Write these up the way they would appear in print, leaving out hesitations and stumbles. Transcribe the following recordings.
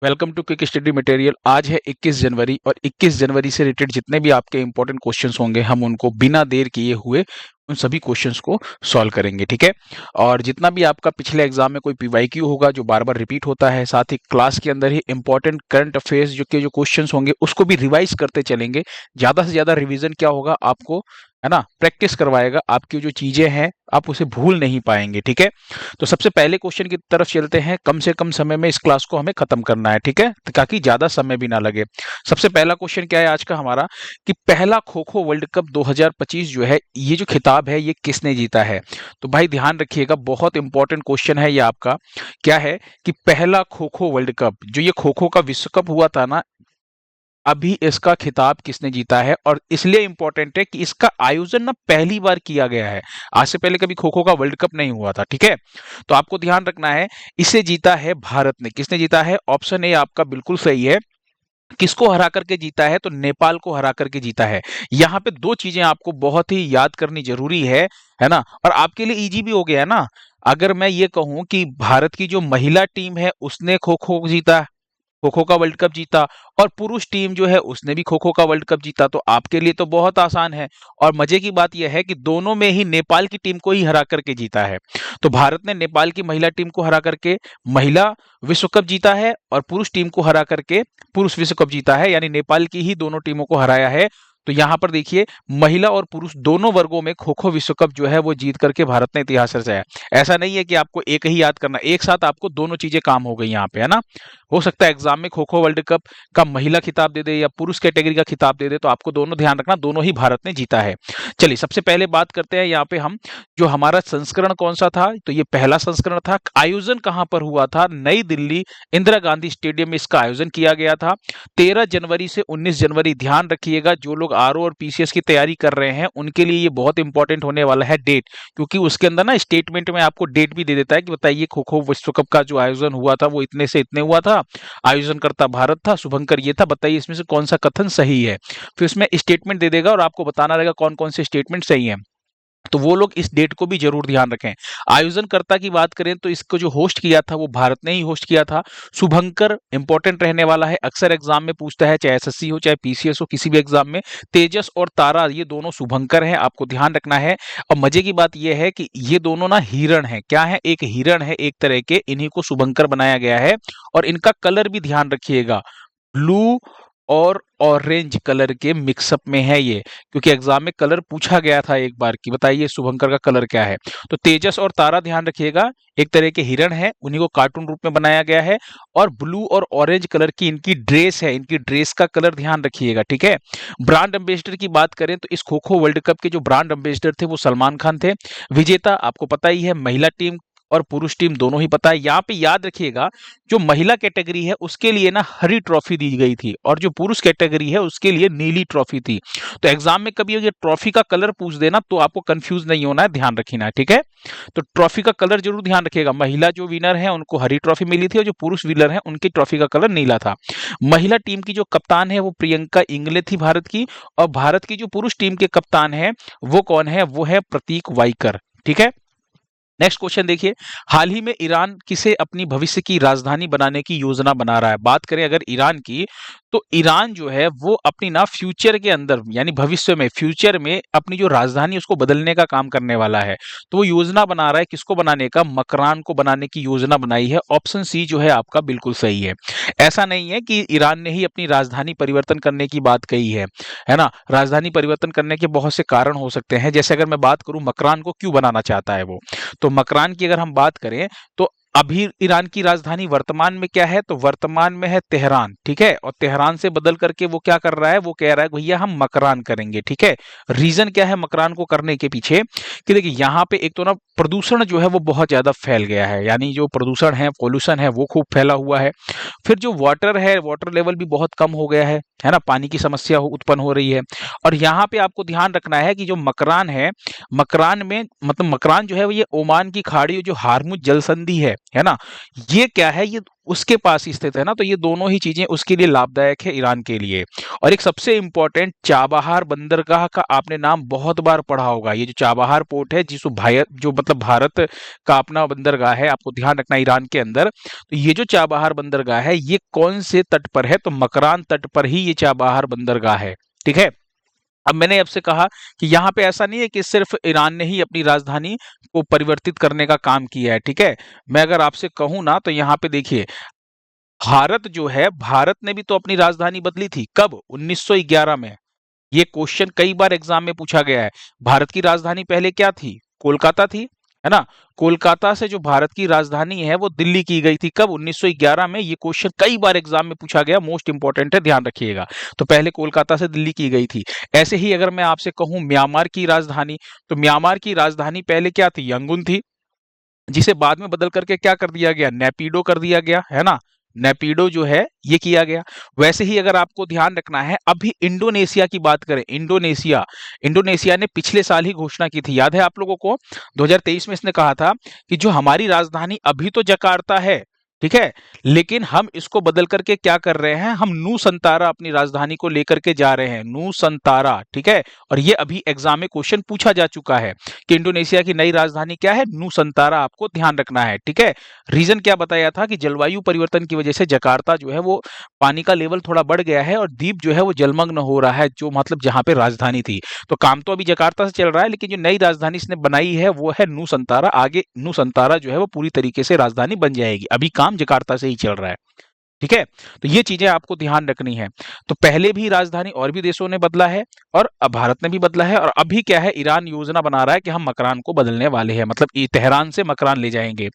Welcome to quick study material. आज है 21 जनवरी और 21 जनवरी से रिलेटेड जितने भी आपके इंपॉर्टेंट क्वेश्चंस होंगे हम उनको बिना देर किए हुए उन सभी क्वेश्चंस को सॉल्व करेंगे। ठीक है। और जितना भी आपका पिछले एग्जाम में कोई पीवाईक्यू होगा जो बार बार रिपीट होता है, साथ ही क्लास के अंदर ही इंपॉर्टेंट करंट अफेयर्स जो क्वेश्चंस होंगे उसको भी रिवाइज करते चलेंगे। ज्यादा से ज्यादा रिवीजन क्या होगा, आपको है ना प्रैक्टिस करवाएगा। आपकी जो चीजें हैं आप उसे भूल नहीं पाएंगे। ठीक है। तो सबसे पहले क्वेश्चन की तरफ चलते हैं। कम से कम समय में इस क्लास को हमें खत्म करना है। ठीक है, ताकि ज्यादा समय भी ना लगे। सबसे पहला क्वेश्चन क्या है आज का हमारा, कि पहला खो खो वर्ल्ड कप 2025 जो है, ये जो खिताब है ये किसने जीता है। तो भाई ध्यान रखिएगा, बहुत इंपॉर्टेंट क्वेश्चन है ये आपका। क्या है कि पहला खो खो वर्ल्ड कप, जो ये खो खो का विश्व कप हुआ था ना, अभी इसका खिताब किसने जीता है। और इसलिए इंपॉर्टेंट है कि इसका आयोजन ना पहली बार किया गया है। आज से पहले कभी खो खो का वर्ल्ड कप नहीं हुआ था। ठीक है। तो आपको ध्यान रखना है, इसे जीता है भारत ने। किसने जीता है? ऑप्शन ए आपका बिल्कुल सही है। किसको हरा करके जीता है? तो नेपाल को हरा करके जीता है। यहाँ पे दो चीजें आपको बहुत ही याद करनी जरूरी है ना। और आपके लिए इजी भी हो गया है ना। अगर मैं ये कहूं कि भारत की जो महिला टीम है उसने खो खो जीता, खो खो का वर्ल्ड कप जीता, और पुरुष टीम जो है उसने भी खो खो का वर्ल्ड कप जीता, तो आपके लिए तो बहुत आसान है। और मजे की बात यह है कि दोनों में ही नेपाल की टीम को ही हरा करके जीता है। तो भारत ने नेपाल की महिला टीम को हरा करके महिला विश्व कप जीता है, और पुरुष टीम को हरा करके पुरुष विश्व कप जीता है। यानी नेपाल की ही दोनों टीमों को हराया है। तो यहां पर देखिए, महिला और पुरुष दोनों वर्गों में खो खो विश्व कप जो है वो जीत करके भारत ने इतिहास रचाया। ऐसा नहीं है कि आपको एक ही याद करना, एक साथ आपको दोनों चीजें काम हो गई यहाँ पे, है ना। हो सकता है एग्जाम में खो खो वर्ल्ड कप का महिला खिताब दे दे या पुरुष कैटेगरी का खिताब दे दे, तो आपको दोनों ध्यान रखना, दोनों ही भारत ने जीता है। चलिए सबसे पहले बात करते हैं यहाँ पे हम, जो हमारा संस्करण कौन सा था। तो ये पहला संस्करण था। आयोजन कहां पर हुआ था? नई दिल्ली इंदिरा गांधी स्टेडियम में इसका आयोजन किया गया था। 13 जनवरी से 19 जनवरी। ध्यान रखिएगा, जो लोग आरओ और पीसीएस की तैयारी कर रहे हैं उनके लिए ये बहुत इंपॉर्टेंट होने वाला है डेट, क्योंकि उसके अंदर ना स्टेटमेंट में आपको डेट भी दे देता है कि बताइए खो खो विश्व कप का जो आयोजन हुआ था वो इतने से इतने हुआ था, आयोजनकर्ता भारत था, शुभंकर ये था, बताइए इसमें से कौन सा कथन सही है। फिर इसमें स्टेटमेंट दे देगा और आपको बताना रहेगा कौन कौन से स्टेटमेंट सही है। तो वो लोग इस डेट को भी जरूर ध्यान रखें। आयोजनकर्ता की बात करें तो इसको जो होस्ट किया था वो भारत ने ही होस्ट किया था। शुभंकर इंपॉर्टेंट रहने वाला है, अक्सर एग्जाम में पूछता है, चाहे एसएससी हो चाहे पीसीएस हो, किसी भी एग्जाम में। तेजस और तारा ये दोनों शुभंकर हैं, आपको ध्यान रखना है। और मजे की बात यह है कि ये दोनों ना हिरण है। क्या है? एक हिरण है एक तरह के, इन्हीं को शुभंकर बनाया गया है। और इनका कलर भी ध्यान रखिएगा, ब्लू और ऑरेंज कलर के मिक्सअप में है ये, क्योंकि एग्जाम में कलर पूछा गया था एक बार कि बताइए शुभंकर का कलर क्या है। तो तेजस और तारा ध्यान रखिएगा, एक तरह के हिरण है, उन्हीं को कार्टून रूप में बनाया गया है। और ब्लू और ऑरेंज कलर की इनकी ड्रेस है, इनकी ड्रेस का कलर ध्यान रखिएगा। ठीक है। ब्रांड एम्बेसडर की बात करें तो इस खो खो वर्ल्ड कप के जो ब्रांड एम्बेसडर थे वो सलमान खान थे। विजेता आपको पता ही है, महिला टीम और पुरुष टीम दोनों ही पता है। यहाँ पे याद रखिएगा, जो महिला कैटेगरी है उसके लिए ना हरी ट्रॉफी दी गई थी, और जो पुरुष कैटेगरी है उसके लिए नीली ट्रॉफी थी। तो एग्जाम में कभी ये ट्रॉफी का कलर पूछ देना तो आपको कंफ्यूज नहीं होना है, ध्यान रखना है। ठीक है। तो ट्रॉफी का कलर जरूर ध्यान रखिएगा, महिला जो विनर है उनको हरी ट्रॉफी मिली थी, और जो पुरुष विनर है उनकी ट्रॉफी का कलर नीला था। महिला टीम की जो कप्तान है वो प्रियंका इंगले थी भारत की। और भारत की जो पुरुष टीम के कप्तान है वो कौन है? वो है प्रतीक वाइकर। ठीक है। नेक्स्ट क्वेश्चन देखिए, हाल ही में ईरान किसे अपनी भविष्य की राजधानी बनाने की योजना बना रहा है। बात करें अगर ईरान की, तो ईरान जो है वो अपनी ना फ्यूचर के अंदर, यानी भविष्य में, फ्यूचर में अपनी जो राजधानी उसको बदलने का काम करने वाला है। तो वो योजना बना रहा है, किसको बनाने का? मकरान को बनाने की योजना बनाई है। ऑप्शन सी जो है आपका बिल्कुल सही है। ऐसा नहीं है कि ईरान ने ही अपनी राजधानी परिवर्तन करने की बात कही है ना। राजधानी परिवर्तन करने के बहुत से कारण हो सकते हैं। जैसे अगर मैं बात करूं मकरान को क्यों बनाना चाहता है वो, तो मकरान की अगर हम बात करें तो अभी ईरान की राजधानी वर्तमान में क्या है? तो वर्तमान में है तेहरान। ठीक है। और तेहरान से बदल करके वो क्या कर रहा है? वो कह रहा है भैया हम मकरान करेंगे। ठीक है। रीजन क्या है मकरान को करने के पीछे? कि देखिए यहाँ पे एक तो ना प्रदूषण जो है वो बहुत ज्यादा फैल गया है, यानी जो प्रदूषण है, पॉल्यूशन है, वो खूब फैला हुआ है। फिर जो वाटर है, वाटर लेवल भी बहुत कम हो गया है ना, पानी की समस्या उत्पन्न हो रही है। और यहाँ पे आपको ध्यान रखना है कि जो मकरान है, मकरान में मतलब मकरान जो है वो ये ओमान की खाड़ी, जो हारमुज जल संधि है है ना, ये क्या है, ये उसके पास ही स्थित है ना, तो ये दोनों ही चीजें उसके लिए लाभदायक है, ईरान के लिए। और एक सबसे इंपॉर्टेंट चाबहार बंदरगाह का आपने नाम बहुत बार पढ़ा होगा। ये जो चाबहार पोर्ट है, जिसको भारत, जो मतलब भारत का अपना बंदरगाह है, आपको ध्यान रखना ईरान के अंदर। तो ये जो चाबहार बंदरगाह है, ये कौन से तट पर है, तो मकरान तट पर ही ये चाबहार बंदरगाह है। ठीक है। अब मैंने आपसे कहा कि यहाँ पे ऐसा नहीं है कि सिर्फ ईरान ने ही अपनी राजधानी को परिवर्तित करने का काम किया है। ठीक है। मैं अगर आपसे कहूं ना, तो यहाँ पे देखिए, भारत जो है, भारत ने भी तो अपनी राजधानी बदली थी। कब? 1911 में। ये क्वेश्चन कई बार एग्जाम में पूछा गया है। भारत की राजधानी पहले क्या थी? कोलकाता थी, है ना। कोलकाता से जो भारत की राजधानी है वो दिल्ली की गई थी। कब? 1911 में। ये क्वेश्चन कई बार एग्जाम में पूछा गया, मोस्ट इंपॉर्टेंट है, ध्यान रखिएगा। तो पहले कोलकाता से दिल्ली की गई थी। ऐसे ही अगर मैं आपसे कहूं म्यांमार की राजधानी, तो म्यांमार की राजधानी पहले क्या थी? यंगुन थी, जिसे बाद में बदल करके क्या कर दिया गया? नेपिडो कर दिया गया, है ना। नेपिडो जो है ये किया गया। वैसे ही अगर आपको ध्यान रखना है, अभी इंडोनेशिया की बात करें, इंडोनेशिया, इंडोनेशिया ने पिछले साल ही घोषणा की थी, याद है आप लोगों को? 2023 में इसने कहा था कि जो हमारी राजधानी अभी तो जकार्ता है, ठीक है, लेकिन हम इसको बदल करके क्या कर रहे हैं, हम नूसंतारा अपनी राजधानी को लेकर के जा रहे हैं, नूसंतारा। ठीक है। और ये अभी एग्जाम में क्वेश्चन पूछा जा चुका है कि इंडोनेशिया की नई राजधानी क्या है? नूसंतारा, आपको ध्यान रखना है। ठीक है। रीजन क्या बताया था कि जलवायु परिवर्तन की वजह से जकार्ता जो है वो पानी का लेवल थोड़ा बढ़ गया है और द्वीप जो है वो जलमग्न हो रहा है, जो मतलब जहां पे राजधानी थी। तो काम तो अभी जकार्ता से चल रहा है, लेकिन जो नई राजधानी इसने बनाई है वो है नूसंतारा। आगे नूसंतारा जो है वो पूरी तरीके से राजधानी बन जाएगी, अभी काम जकार्ता से ही चल रहा है। ठीक है। तो ये चीजें आपको ध्यान रखनी है। तो पहले भी राजधानी और भी देशों ने बदला है, और अब भारत ने भी बदला है, और अभी क्या है, ईरान योजना बना रहा है कि हम मकरान को बदलने वाले हैं, मतलब तेहरान से मकरान ले जाएंगे।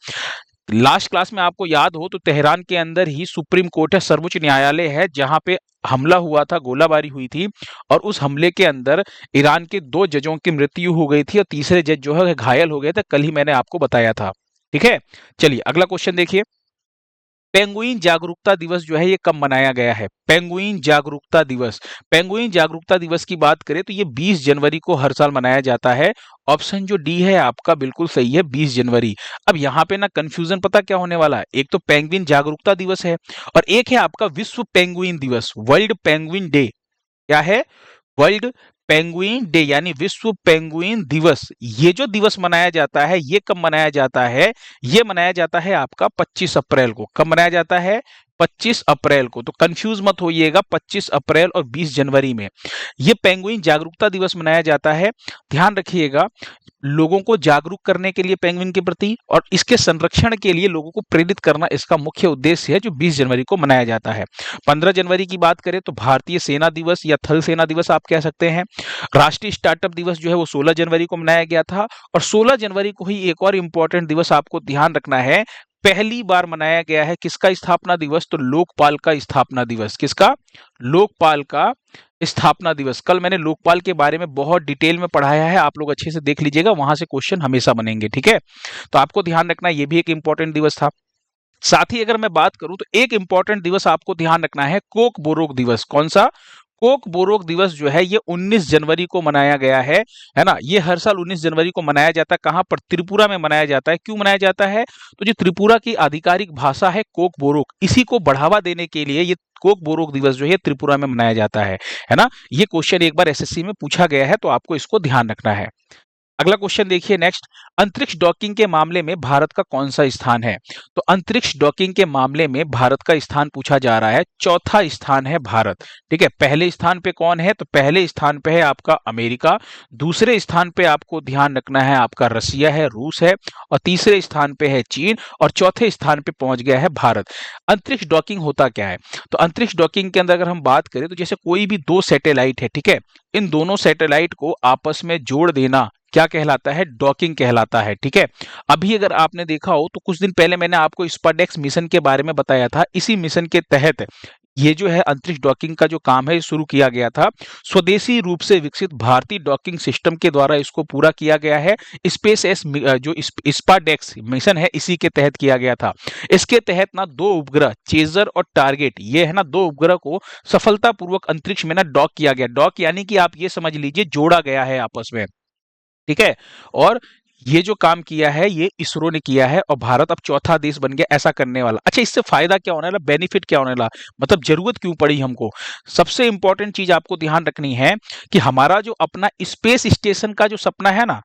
लास्ट क्लास में आपको याद हो तो तेहरान के अंदर ही सुप्रीम कोर्ट है, सर्वोच्च न्यायालय है, जहां पे हमला हुआ था, गोलाबारी हुई थी, और उस हमले के अंदर ईरान के 2 जजों की मृत्यु हो गई थी और तीसरे जज जो है घायल हो गए थे। कल ही मैंने आपको बताया था। ठीक है। चलिए अगला क्वेश्चन देखिए। पेंगुइन जागरूकता दिवस जो है ये कब मनाया गया है? पेंगुइन जागरूकता दिवस, पेंगुइन जागरूकता दिवस की बात करें तो ये 20 जनवरी को हर साल मनाया जाता है। ऑप्शन जो डी है आपका बिल्कुल सही है, 20 जनवरी। अब यहाँ पे ना कंफ्यूजन पता क्या होने वाला है, एक तो पेंगुइन जागरूकता दिवस है, और एक है आपका विश्व पेंगुइन दिवस, वर्ल्ड पेंगुइन डे। क्या है? वर्ल्ड पेंगुइन डे, यानी विश्व पेंगुइन दिवस। ये जो दिवस मनाया जाता है ये कब मनाया जाता है? ये मनाया जाता है आपका 25 अप्रैल को। कब मनाया जाता है? 25 अप्रैल को। तो कंफ्यूज मत होइएगा, 25 अप्रैल और 20 जनवरी में ये पेंगुइन जागरूकता दिवस मनाया जाता है। ध्यान रखिएगा, लोगों को जागरूक करने के लिए पेंगुइन के प्रति और इसके संरक्षण के लिए लोगों को प्रेरित करना इसका मुख्य उद्देश्य है, जो 20 जनवरी को मनाया जाता है। 15 जनवरी की बात करें तो भारतीय सेना दिवस या थल सेना दिवस आप कह सकते हैं। राष्ट्रीय स्टार्टअप दिवस जो है वो 16 जनवरी को मनाया गया था, और 16 जनवरी को ही एक और इंपॉर्टेंट दिवस आपको ध्यान रखना है, पहली बार मनाया गया है। किसका स्थापना दिवस? तो लोकपाल का स्थापना दिवस। किसका? लोकपाल का स्थापना दिवस। कल मैंने लोकपाल के बारे में बहुत डिटेल में पढ़ाया है, आप लोग अच्छे से देख लीजिएगा, वहां से क्वेश्चन हमेशा बनेंगे। ठीक है। तो आपको ध्यान रखना, ये भी एक इंपॉर्टेंट दिवस था। साथ ही अगर मैं बात करूं तो एक इंपॉर्टेंट दिवस आपको ध्यान रखना है, कोक बोरोक दिवस। कौन सा? कोक बोरोक दिवस जो है ये 19 जनवरी को मनाया गया है ना। ये हर साल 19 जनवरी को मनाया जाता है। कहां पर? त्रिपुरा में मनाया जाता है। क्यों मनाया जाता है? तो जो त्रिपुरा की आधिकारिक भाषा है कोक बोरोक, इसी को बढ़ावा देने के लिए ये कोक बोरोक दिवस जो है त्रिपुरा में मनाया जाता है ना। ये क्वेश्चन एक बार एसएससी में पूछा गया है, तो आपको इसको ध्यान रखना है। अगला क्वेश्चन देखिए नेक्स्ट, अंतरिक्ष डॉकिंग के मामले में भारत का कौन सा स्थान है? तो अंतरिक्ष डॉकिंग के मामले में भारत का स्थान पूछा जा रहा है, चौथा स्थान है भारत। ठीक है। पहले स्थान पे कौन है? तो पहले स्थान पे है आपका अमेरिका, दूसरे स्थान पे आपको ध्यान रखना है आपका रसिया है, रूस है, और तीसरे स्थान पे है चीन, और चौथे स्थान पे पहुंच गया है भारत। अंतरिक्ष डॉकिंग होता क्या है? तो अंतरिक्ष डॉकिंग के अंदर अगर हम बात करें तो जैसे कोई भी 2 सैटेलाइट है, ठीक है, इन दोनों सैटेलाइट को आपस में जोड़ देना क्या कहलाता है? डॉकिंग कहलाता है। ठीक है। अभी अगर आपने देखा हो तो कुछ दिन पहले मैंने आपको स्पाडेक्स मिशन के बारे में बताया था। इसी मिशन के तहत ये जो है अंतरिक्ष डॉकिंग का जो काम है शुरू किया गया था। स्वदेशी रूप से विकसित भारतीय डॉकिंग सिस्टम के द्वारा इसको पूरा किया गया है। स्पेस एस जो स्पाडेक्स मिशन है इसी के तहत किया गया था। इसके तहत ना 2 उपग्रह चेजर और टारगेट, ये है ना 2 उपग्रह को सफलतापूर्वक अंतरिक्ष में ना डॉक किया गया। डॉक यानी कि आप ये समझ लीजिए जोड़ा गया है आपस में। ठीक है। और ये जो काम किया है ये इसरो ने किया है और भारत अब चौथा देश बन गया ऐसा करने वाला। अच्छा, इससे फायदा क्या होने वाला, बेनिफिट क्या होने वाला, मतलब जरूरत क्यों पड़ी हमको? सबसे इंपॉर्टेंट चीज आपको ध्यान रखनी है कि हमारा जो अपना स्पेस स्टेशन का जो सपना है ना,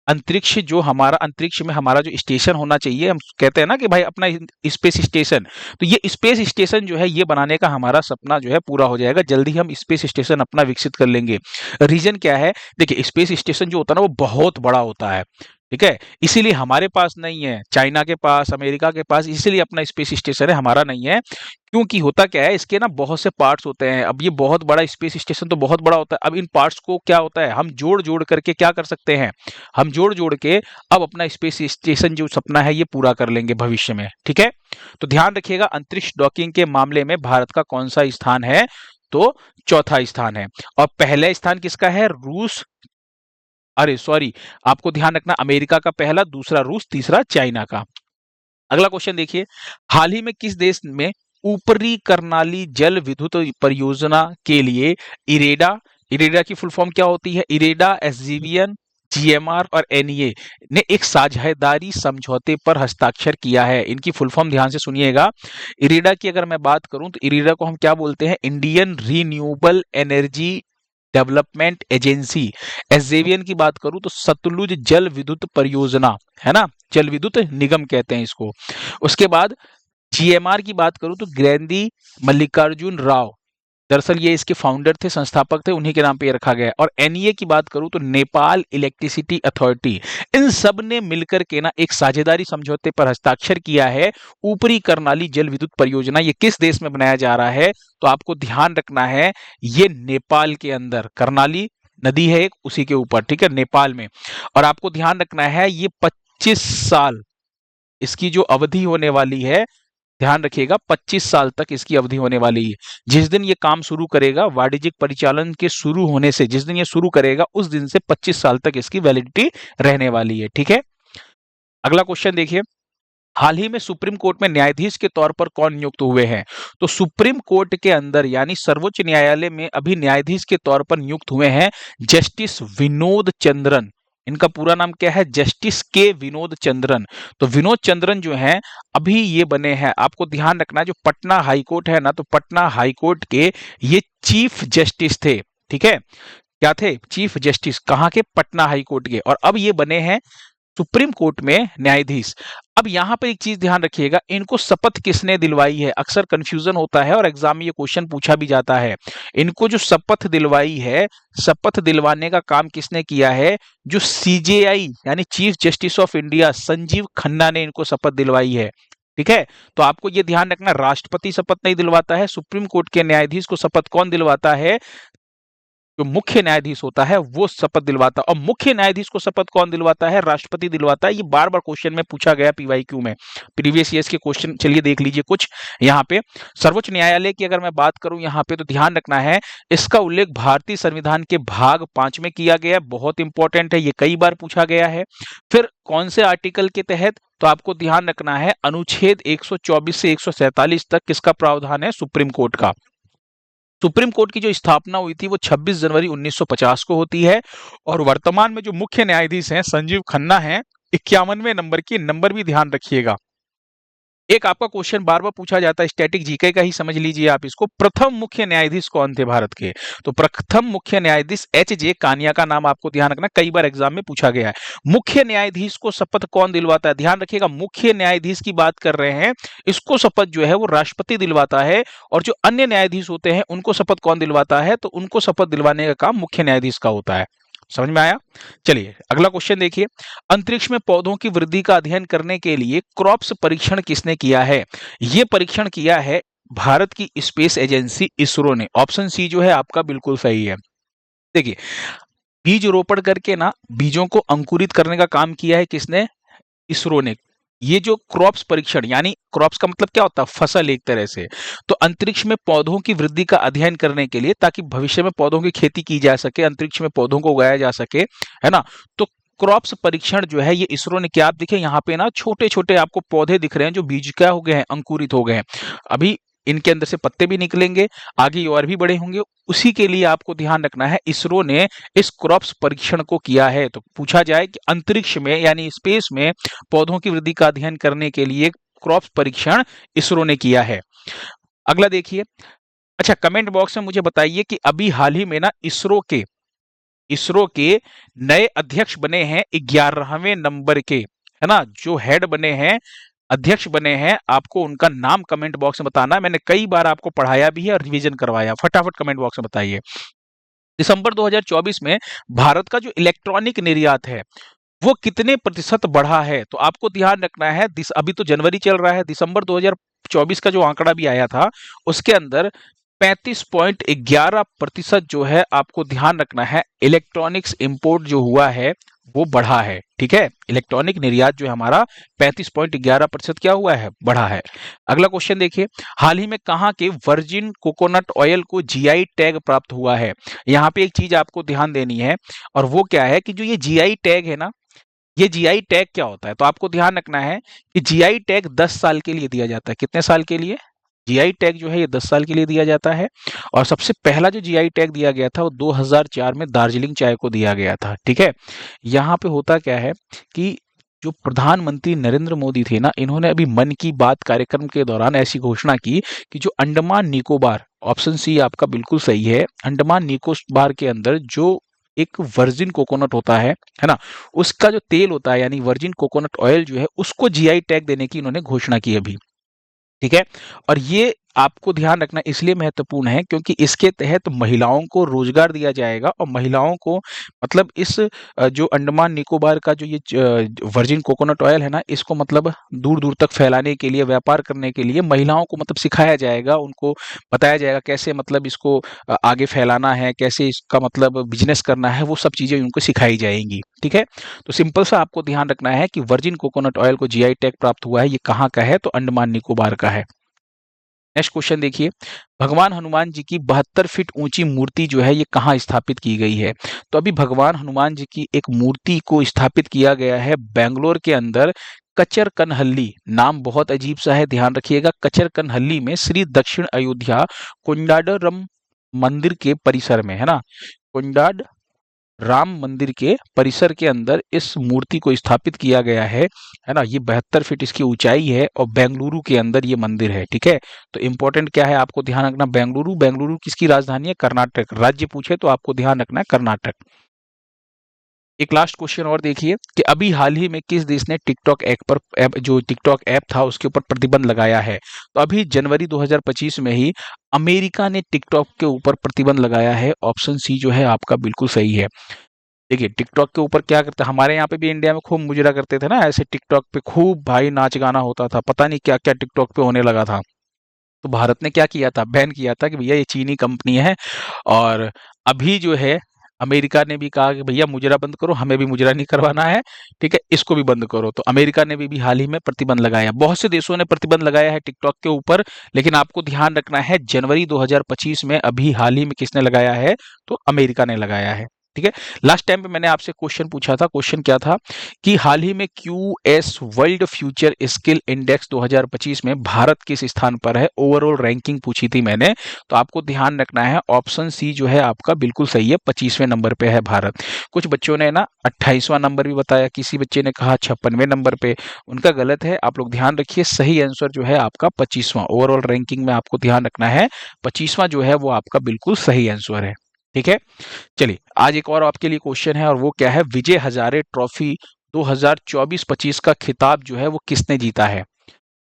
अंतरिक्ष जो हमारा, अंतरिक्ष में हमारा जो स्टेशन होना चाहिए, हम कहते हैं ना कि भाई अपना स्पेस स्टेशन, तो ये स्पेस स्टेशन जो है ये बनाने का हमारा सपना जो है पूरा हो जाएगा। जल्दी हम स्पेस स्टेशन अपना विकसित कर लेंगे। रीजन क्या है? देखिए, स्पेस स्टेशन जो होता है ना वो बहुत बड़ा होता है, ठीक है, इसीलिए हमारे पास नहीं है, चाइना के पास, अमेरिका के पास, इसीलिए अपना स्पेस स्टेशन है, हमारा नहीं है। क्योंकि होता क्या है, इसके ना बहुत से पार्ट्स होते हैं। अब ये बहुत बड़ा स्पेस स्टेशन तो बहुत बड़ा होता है, अब इन पार्ट्स को क्या होता है, हम जोड़ जोड़ करके क्या कर सकते हैं, हम जोड़ जोड़ के अब अपना स्पेस स्टेशन जो सपना है ये पूरा कर लेंगे भविष्य में, ठीक है। तो ध्यान रखिएगा, अंतरिक्ष डॉकिंग के मामले में भारत का कौन सा स्थान है? तो चौथा स्थान है। और पहला स्थान किसका है? रूस, अरे सॉरी, आपको ध्यान रखना, अमेरिका का पहला, दूसरा रूस, तीसरा चाइना का। अगला क्वेश्चन देखिए, हाल ही में किस देश में ऊपरी कर्नाली जल विद्युत परियोजना के लिए इरेडा, इरेडा की फुल फॉर्म क्या होती है? इरेडा, एसजीवीएन, जीएमआर और एनईए ने एक साझेदारी समझौते पर हस्ताक्षर किया है? इनकी फुल फॉर्म ध्यान से सुनिएगा। इरेडा की अगर मैं बात करूं तो इरेडा को हम क्या बोलते हैं? Indian renewable energy development agency. SJVN की बात करूं तो सतलुज जल विद्युत परियोजना, है ना, जल विद्युत निगम कहते हैं इसको। उसके बाद जीएमआर की बात करूं तो ग्रैंदी मल्लिकार्जुन राव, दरअसल ये इसके फाउंडर थे, संस्थापक थे, उन्हीं के नाम पे ये रखा गया है। और एनईए की बात करूं तो नेपाल इलेक्ट्रिसिटी अथॉरिटी, इन सब ने मिलकर के ना एक साझेदारी समझौते पर हस्ताक्षर किया है। ऊपरी कर्नाली जल विद्युत परियोजना ये किस देश में बनाया जा रहा है? तो आपको ध्यान रखना है, ये नेपाल के अंदर, कर्नाली नदी है एक, उसी के ऊपर, ठीक है, नेपाल में। और आपको ध्यान रखना है ये 25 साल इसकी जो अवधि होने वाली है, ध्यान रखिएगा 25 साल तक इसकी अवधि होने वाली है। जिस दिन ये काम शुरू करेगा, वाणिज्यिक परिचालन के शुरू होने से जिस दिन ये शुरू करेगा उस दिन से 25 साल तक इसकी वैलिडिटी रहने वाली है, ठीक है। अगला क्वेश्चन देखिए, हाल ही में सुप्रीम कोर्ट में न्यायाधीश के तौर पर कौन नियुक्त हुए हैं? तो सुप्रीम कोर्ट के अंदर यानी सर्वोच्च न्यायालय में अभी न्यायाधीश के तौर पर नियुक्त हुए हैं जस्टिस विनोद चंद्रन। इनका पूरा नाम क्या है? जस्टिस के विनोद चंद्रन। तो विनोद चंद्रन जो हैं अभी ये बने हैं, आपको ध्यान रखना, जो पटना हाई कोर्ट है ना, तो पटना हाई कोर्ट के ये चीफ जस्टिस थे, ठीक है। क्या थे? चीफ जस्टिस, कहाँ के? पटना हाई कोर्ट के। और अब ये बने हैं सुप्रीम कोर्ट में न्यायाधीश। अब यहां पर एक चीज ध्यान रखिएगा, इनको शपथ किसने दिलवाई है? अक्सर कंफ्यूजन होता है और एग्जाम में ये क्वेश्चन पूछा भी जाता है। इनको जो शपथ दिलवाई है, शपथ दिलवाने का काम किसने किया है? जो सीजेआई यानी chief justice of India Sanjeev Khanna ने इनको शपथ दिलवाई है, ठीक है। तो आपको ये ध्यान रखना, राष्ट्रपति शपथ नहीं दिलवाता है, सुप्रीम कोर्ट के न्यायाधीश को शपथ कौन दिलवाता है? जो मुख्य न्यायाधीश होता है वो शपथ दिलवाता है। और मुख्य न्यायाधीश को शपथ कौन दिलवाता है? राष्ट्रपति दिलवाता है। ये बार बार क्वेश्चन में पूछा गया पीवाईक्यू में, प्रीवियस ईयर्स के क्वेश्चन, चलिए देख लीजिए कुछ यहाँ पे। सर्वोच्च न्यायालय की अगर मैं बात करूं यहाँ पे, तो ध्यान रखना है इसका उल्लेख भारतीय संविधान के भाग 5 में किया गया है, बहुत इंपॉर्टेंट है, ये कई बार पूछा गया है। फिर कौन से आर्टिकल के तहत? तो आपको ध्यान रखना है अनुच्छेद 124 से 147 तक किसका प्रावधान है? सुप्रीम कोर्ट का। सुप्रीम कोर्ट की जो स्थापना हुई थी वो 26 जनवरी 1950 को होती है। और वर्तमान में जो मुख्य न्यायाधीश हैं संजीव खन्ना हैं, 51वें नंबर की, नंबर भी ध्यान रखिएगा। एक आपका क्वेश्चन बार बार पूछा जाता है, स्टैटिक जीके का ही समझ लीजिए आप इसको, प्रथम मुख्य न्यायाधीश कौन थे भारत के? तो प्रथम मुख्य न्यायाधीश एच.जे. कानिया का नाम आपको ध्यान रखना, कई बार एग्जाम में पूछा गया है। मुख्य न्यायाधीश को शपथ कौन दिलवाता है? ध्यान रखिएगा, मुख्य न्यायाधीश की बात कर रहे हैं, इसको शपथ जो है वो राष्ट्रपति दिलवाता है। और जो अन्य न्यायाधीश होते हैं उनको शपथ कौन दिलवाता है? तो उनको शपथ दिलवाने का काम मुख्य न्यायाधीश का होता है। समझ में आया? चलिए अगला क्वेश्चन देखिए, अंतरिक्ष में पौधों की वृद्धि का अध्ययन करने के लिए क्रॉप्स परीक्षण किसने किया है? ये परीक्षण किया है भारत की स्पेस एजेंसी इसरो ने। ऑप्शन सी जो है आपका बिल्कुल सही है। देखिए, बीज रोपण करके ना बीजों को अंकुरित करने का काम किया है किसने? इसरो ने। ये जो क्रॉप्स परीक्षण, यानी क्रॉप्स का मतलब क्या होता है? फसल, एक तरह से। तो अंतरिक्ष में पौधों की वृद्धि का अध्ययन करने के लिए, ताकि भविष्य में पौधों की खेती की जा सके, अंतरिक्ष में पौधों को उगाया जा सके, है ना। तो क्रॉप्स परीक्षण जो है ये इसरो ने किया। आप देखिए यहाँ पे ना छोटे छोटे आपको पौधे दिख रहे हैं जो बीज क्या हो गए हैं? अंकुरित हो गए हैं। अभी इनके अंदर से पत्ते भी निकलेंगे, आगे और भी बड़े होंगे। उसी के लिए आपको ध्यान रखना है इसरो ने इस क्रॉप्स परीक्षण को किया है। तो पूछा जाए कि अंतरिक्ष में यानी स्पेस में पौधों की वृद्धि का अध्ययन करने के लिए क्रॉप्स परीक्षण इसरो ने किया है। अगला देखिए, अच्छा कमेंट बॉक्स में मुझे बताइए कि अभी हाल ही में ना इसरो के नए अध्यक्ष बने हैं 11वें नंबर के, है ना, जो हेड बने हैं, अध्यक्ष बने हैं, आपको उनका नाम कमेंट बॉक्स में बताना है। मैंने कई बार आपको पढ़ाया भी है और रिवीजन करवाया। फटाफट कमेंट बॉक्स में बताइए। दिसंबर 2024 में भारत का जो इलेक्ट्रॉनिक निर्यात है वो कितने प्रतिशत बढ़ा है? तो आपको ध्यान रखना है, अभी तो जनवरी चल रहा है, दिसंबर 2024 का जो आंकड़ा भी आया था उसके अंदर 35.11% जो है, आपको ध्यान रखना है, इलेक्ट्रॉनिक्स इंपोर्ट जो हुआ है वो बढ़ा है। ठीक है, इलेक्ट्रॉनिक निर्यात जो है हमारा 35.11% क्या हुआ है, बढ़ा है। अगला क्वेश्चन देखिए, हाल ही में कहाँ के वर्जिन कोकोनट ऑयल को जीआई टैग प्राप्त हुआ है? यहाँ पे एक चीज आपको ध्यान देनी है, और वो क्या है कि जो ये जीआई टैग है ना, ये जीआई टैग क्या होता है? तो आपको ध्यान रखना है कि जीआई टैग 10 साल के लिए दिया जाता है। कितने साल के लिए? जीआई टैग जो है ये 10 साल के लिए दिया जाता है। और सबसे पहला जो जीआई टैग दिया गया था वो 2004 में दार्जिलिंग चाय को दिया गया था। ठीक है, यहाँ पे होता क्या है कि जो प्रधानमंत्री नरेंद्र मोदी थे ना, इन्होंने अभी मन की बात कार्यक्रम के दौरान ऐसी घोषणा की कि जो अंडमान निकोबार, ऑप्शन सी आपका बिल्कुल सही है, अंडमान निकोबार के अंदर जो एक वर्जिन कोकोनट होता है ना, उसका जो तेल होता है यानी वर्जिन कोकोनट ऑयल जो है उसको जीआई टैग देने की इन्होंने घोषणा की अभी। ठीक है, और ये आपको ध्यान रखना इसलिए महत्वपूर्ण है क्योंकि इसके तहत महिलाओं को रोजगार दिया जाएगा, और महिलाओं को मतलब इस जो अंडमान निकोबार का जो ये वर्जिन कोकोनट ऑयल है ना, इसको मतलब दूर दूर तक फैलाने के लिए, व्यापार करने के लिए महिलाओं को मतलब सिखाया जाएगा, उनको बताया जाएगा कैसे मतलब इसको आगे फैलाना है, कैसे इसका मतलब बिजनेस करना है, वो सब चीजें उनको सिखाई जाएंगी। ठीक है, तो सिंपल सा आपको ध्यान रखना है कि वर्जिन कोकोनट ऑयल को जीआई टैग प्राप्त हुआ है, ये कहाँ का है? तो अंडमान निकोबार का है। नेक्स्ट क्वेश्चन देखिए, भगवान हनुमान जी की 72 फीट ऊंची मूर्ति जो है ये कहाँ स्थापित की गई है? तो अभी भगवान हनुमान जी की एक मूर्ति को स्थापित किया गया है बेंगलोर के अंदर, कचर कनहल्ली, नाम बहुत अजीब सा है, ध्यान रखिएगा, कचर कनहल्ली में श्री दक्षिण अयोध्या कोंडाडरम मंदिर के परिसर में, है ना, कोंडाड राम मंदिर के परिसर के अंदर इस मूर्ति को स्थापित किया गया है ना। ये 72 फीट इसकी ऊंचाई है और बेंगलुरु के अंदर ये मंदिर है। ठीक है, तो इंपॉर्टेंट क्या है आपको ध्यान रखना, बेंगलुरु, बेंगलुरु किसकी राजधानी है? कर्नाटक राज्य पूछे तो आपको ध्यान रखना है कर्नाटक। एक लास्ट क्वेश्चन और देखिए कि अभी हाल ही में किस देश ने टिकटॉक जो टिकटॉक ऐप था उसके ऊपर प्रतिबंध लगाया है? तो अभी जनवरी 2025 में ही अमेरिका ने टिकटॉक के ऊपर प्रतिबंध लगाया है। ऑप्शन सी जो है आपका बिल्कुल सही है। देखिए टिकटॉक के ऊपर क्या करते हैं, हमारे यहाँ पे भी इंडिया में खूब मुजरा करते थे ना, ऐसे टिकटॉक पे खूब भाई नाच गाना होता था, पता नहीं क्या क्या टिकटॉक पे होने लगा था। तो भारत ने क्या किया था, बैन किया था कि भैया ये चीनी कंपनी है। और अभी जो है अमेरिका ने भी कहा कि भैया मुजरा बंद करो, हमें भी मुजरा नहीं करवाना है, ठीक है, इसको भी बंद करो। तो अमेरिका ने भी हाल ही में प्रतिबंध लगाया, बहुत से देशों ने प्रतिबंध लगाया है टिकटॉक के ऊपर, लेकिन आपको ध्यान रखना है जनवरी 2025 में अभी हाल ही में किसने लगाया है? तो अमेरिका ने लगाया है। ठीक है, लास्ट टाइम पे मैंने आपसे क्वेश्चन पूछा था, क्वेश्चन क्या था कि हाल ही में QS world future skill index 2025 में भारत किस स्थान पर है? ओवरऑल रैंकिंग पूछी थी मैंने, तो आपको ध्यान रखना है ऑप्शन सी जो है आपका बिल्कुल सही है, 25वें नंबर पे है भारत। कुछ बच्चों ने ना 28वां नंबर भी बताया, किसी बच्चे ने कहा 56वें नंबर पे, उनका गलत है, आप लोग ध्यान रखिए, सही आंसर जो है आपका 25वां, ओवरऑल रैंकिंग में आपको ध्यान रखना है 25वां जो है वो आपका बिल्कुल सही आंसर है। ठीक है, चलिए आज एक और आपके लिए क्वेश्चन है, और वो क्या है, विजय हजारे ट्रॉफी 2024-25 का खिताब जो है वो किसने जीता है?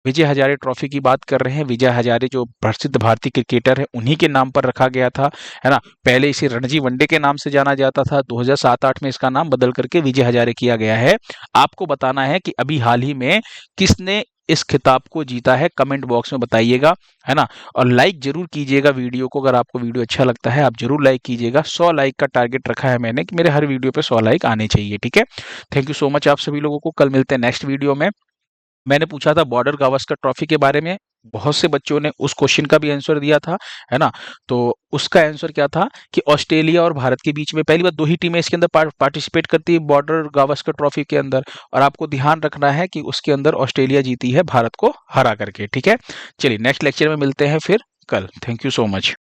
विजय हजारे ट्रॉफी की बात कर रहे हैं। विजय हजारे जो प्रसिद्ध भारतीय क्रिकेटर है उन्हीं के नाम पर रखा गया था, है ना। पहले इसे रणजी वनडे के नाम से जाना जाता था, 2007-8 में इसका नाम बदल करके विजय हजारे किया गया है। आपको बताना है कि अभी हाल ही में किसने इस खिताब को जीता है, कमेंट बॉक्स में बताइएगा, है ना। और लाइक जरूर कीजिएगा वीडियो को, अगर आपको वीडियो अच्छा लगता है आप जरूर लाइक कीजिएगा। 100 लाइक का टारगेट रखा है मैंने कि मेरे हर वीडियो पे 100 लाइक आने चाहिए। ठीक है, थैंक यू सो मच आप सभी लोगों को, कल मिलते हैं नेक्स्ट वीडियो में। मैंने पूछा था बॉर्डर गावस्कर ट्रॉफी के बारे में, बहुत से बच्चों ने उस क्वेश्चन का भी आंसर दिया था, है ना? तो उसका आंसर क्या था कि ऑस्ट्रेलिया और भारत के बीच में पहली बार 2 ही टीमें इसके अंदर पार्टिसिपेट करती है बॉर्डर गावस्कर ट्रॉफी के अंदर, और आपको ध्यान रखना है कि उसके अंदर ऑस्ट्रेलिया जीती है भारत को हरा करके, ठीक है? चलिए नेक्स्ट लेक्चर में मिलते हैं फिर कल। Thank you so much.